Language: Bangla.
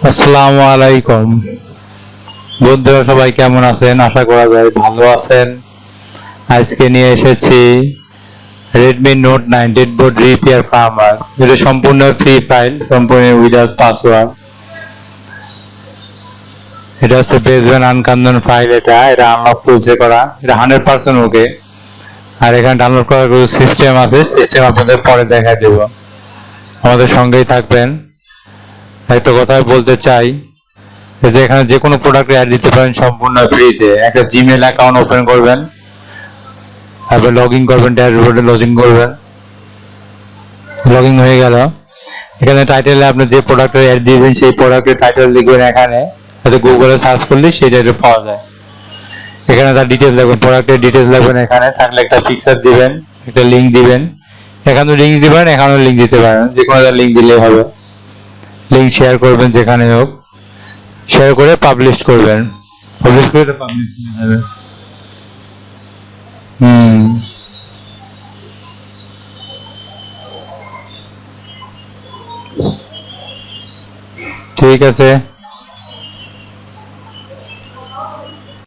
আসসালামু আলাইকুম বন্ধুরা, সবাই কেমন আছেন? আশা করা যায় ভালো আছেন। আজকে নিয়ে এসেছি Redmi Note 9 ডেডবোর্ড রিপেয়ার ফার্মার। এটা সম্পূর্ণ ফ্রি ফাইল, সম্পূর্ণ উইদাউট পাসওয়ার্ড। এটা হচ্ছে বেসমেন্ট আনকান্দন ফাইল। এটা আনলক টুলসে করা, এটা 100% ওকে। আর এখানে ডাউনলোড করার কিছু সিস্টেম আছে, সিস্টেম আপনাদের পরে দেখা দেব। আমাদের সঙ্গেই থাকবেন। একটা কথা বলতে চাই যে এখানে যে কোনো প্রোডাক্টে অ্যাড দিতে পারেন সম্পূর্ণ ফ্রিতে। একটা জিমেল অ্যাকাউন্ট ওপেন করবেন, তারপর লগ ইন করবেন, ড্যাশবোর্ডে লগ ইন করবেন। লগ ইন হয়ে গেল, এখানে টাইটেলে আপনি যে প্রোডাক্টের অ্যাড দিয়েছেন সেই প্রোডাক্টের টাইটেল লিখবেন। এখানে হয়তো গুগলে সার্চ করলে সেই টাইটেল পাওয়া যায়। এখানে তার ডিটেলস লাগবে, প্রোডাক্টের ডিটেলস লাগবেন। এখানে থাকলে একটা পিকচার দিবেন, একটা লিঙ্ক দিবেন। এখানে লিঙ্ক দিবেন, এখানেও লিঙ্ক দিতে পারেন, যে কোনো লিঙ্ক দিলেই হবে। লিঙ্ক শেয়ার করবেন যেখানে হোক, শেয়ার করে পাবলিশ করবেন। পাবলিশ করে তো পাবলিশ হবে। ঠিক আছে।